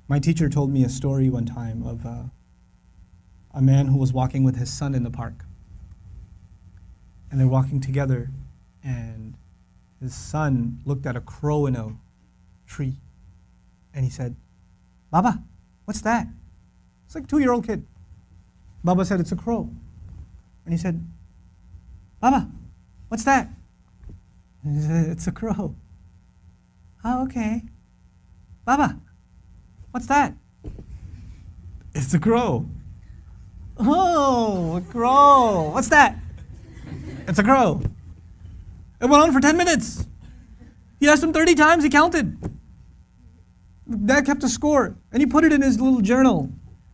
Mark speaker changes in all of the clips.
Speaker 1: My teacher told me a story one time of a man who was walking with his son in the park. And they're walking together, and his son looked at a crow in a tree, and he said, "Baba, what's that?" It's like a 2-year-old kid. Baba said, "It's a crow." And he said, "Baba, what's that?" And he said, "It's a crow." "Oh, okay." "Baba, what's that?" "It's a crow." "Oh, a crow. What's that?" "It's a crow." It went on for 10 minutes. He asked him 30 times, he counted. Dad kept a score, and he put it in his little journal.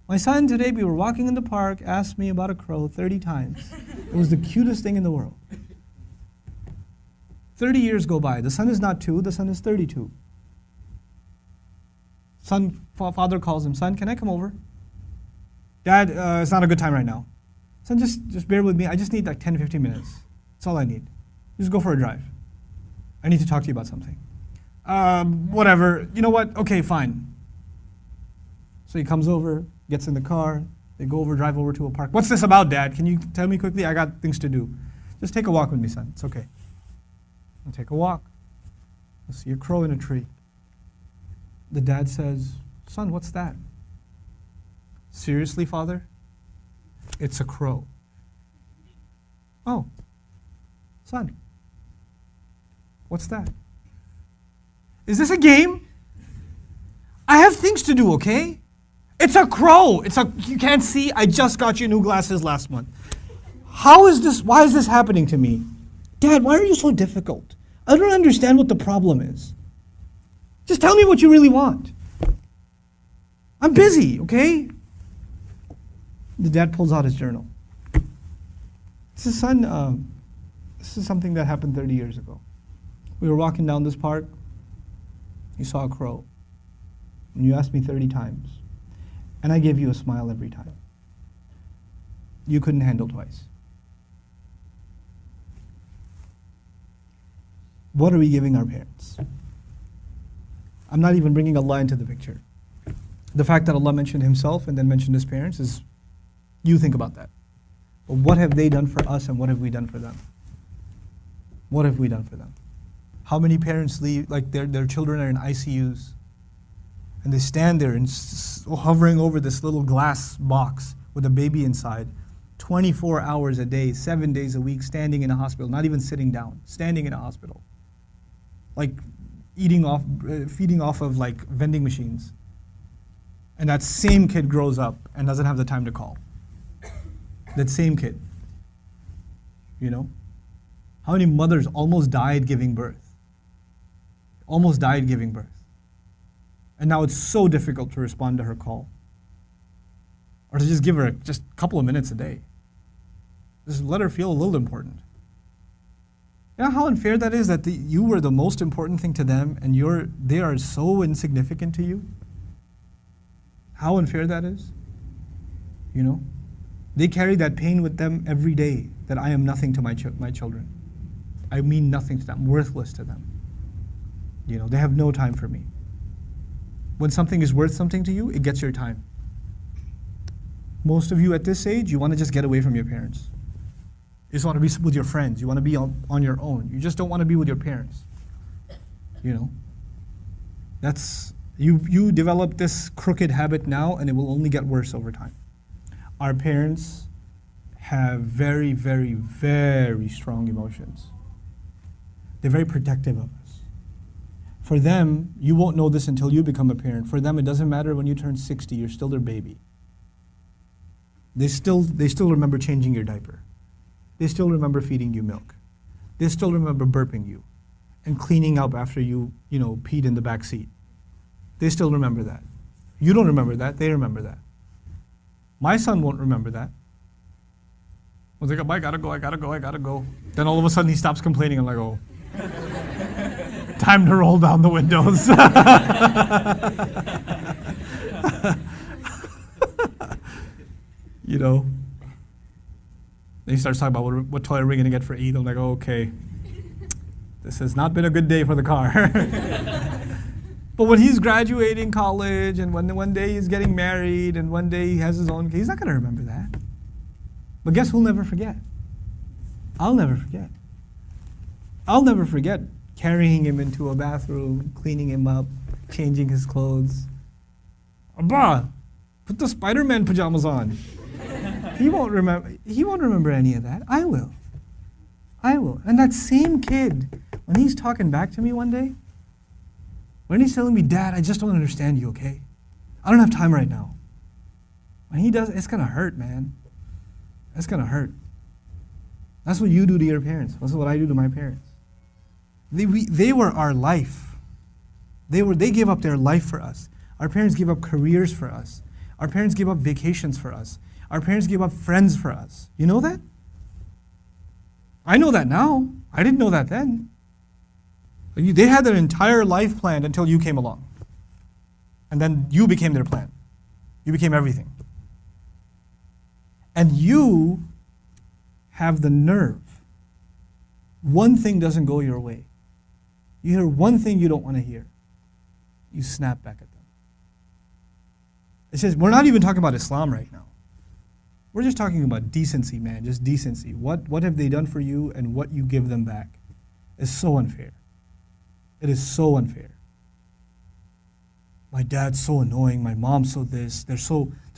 Speaker 1: "My son, today we were walking in the park, asked me about a crow 30 times. It was the cutest thing in the world." 30 years go by. The son is not 2, the son is 32. Father calls him, "Son, can I come over?" "Dad, it's not a good time right now." "Son, just bear with me. I just need like 10, 15 minutes. That's all I need. Just go for a drive. I need to talk to you about something." Whatever. You know what? Okay, fine." So he comes over, gets in the car. They go over, drive over to a park. "What's this about, Dad? Can you tell me quickly? I got things to do." "Just take a walk with me, son. It's okay." I'll take a walk. I see a crow in a tree. The dad says, "Son, what's that?" "Seriously, Father? It's a crow." "Oh, son, what's that?" "Is this a game? I have things to do, okay? It's a crow. You can't see, I just got you new glasses last month. Why is this happening to me? Dad, why are you so difficult? I don't understand what the problem is. Just tell me what you really want. I'm busy, okay?" The dad pulls out his journal. He says, "Son, this is something that happened 30 years ago. We were walking down this park. You saw a crow. And you asked me 30 times. And I gave you a smile every time. You couldn't handle twice. What are we giving our parents?" I'm not even bringing Allah into the picture. The fact that Allah mentioned Himself and then mentioned His parents is, you think about that. But what have they done for us and what have we done for them? What have we done for them? How many parents leave, like their children are in ICUs, and they stand there and hovering over this little glass box with a baby inside, 24 hours a day, 7 days a week, standing in a hospital, not even sitting down, standing in a hospital. Like feeding off of like vending machines. And that same kid grows up and doesn't have the time to call. That same kid. You know? How many mothers almost died giving birth? Almost died giving birth. And now it's so difficult to respond to her call. Or to just give her just a couple of minutes a day. Just let her feel a little important. You know how unfair that is, that you were the most important thing to them and they are so insignificant to you? How unfair that is? You know? They carry that pain with them every day, that I am nothing to my children. I mean nothing to them, worthless to them. You know, they have no time for me. When something is worth something to you, it gets your time. Most of you at this age, you want to just get away from your parents. You just want to be with your friends. You want to be on your own. You just don't want to be with your parents. You know? That's, you develop this crooked habit now, and it will only get worse over time. Our parents have very, very, very strong emotions. They're very protective of us. For them, you won't know this until you become a parent. For them, it doesn't matter when you turn 60, you're still their baby. They still remember changing your diaper. They still remember feeding you milk. They still remember burping you and cleaning up after you peed in the back seat. They still remember that. You don't remember that, they remember that. My son won't remember that. I was like, I gotta go. Then all of a sudden he stops complaining. I'm like, oh, time to roll down the windows. You know. Then he starts talking about what toy are we gonna get for Eid. I'm like, oh, okay. This has not been a good day for the car. But when he's graduating college and when one day he's getting married and one day he has his own, he's not going to remember that. But guess who'll never forget? I'll never forget. I'll never forget carrying him into a bathroom, cleaning him up, changing his clothes. Abba, put the Spider-Man pajamas on. He won't remember any of that. I will. And that same kid, when he's talking back to me one day, when he's telling me, Dad, I just don't understand you, okay? I don't have time right now. When he does, it's gonna hurt, man. It's gonna hurt. That's what you do to your parents. That's what I do to my parents. They were our life. They gave up their life for us. Our parents gave up careers for us. Our parents gave up vacations for us. Our parents gave up friends for us. You know that? I know that now. I didn't know that then. They had their entire life planned until you came along. And then you became their plan. You became everything. And you have the nerve. One thing doesn't go your way. You hear one thing you don't want to hear. You snap back at them. It says, we're not even talking about Islam right now. We're just talking about decency, man, just decency. What have they done for you and what you give them back is so unfair. It is so unfair. My dad's so annoying, my mom's so this, they're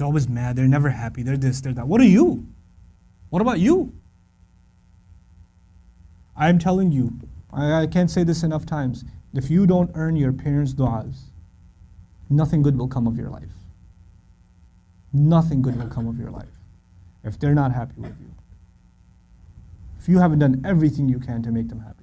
Speaker 1: always mad, they're never happy, they're this, they're that. What are you? What about you? I'm telling you, I can't say this enough times, if you don't earn your parents' du'as, nothing good will come of your life. Nothing good will come of your life if they're not happy with you. If you haven't done everything you can to make them happy.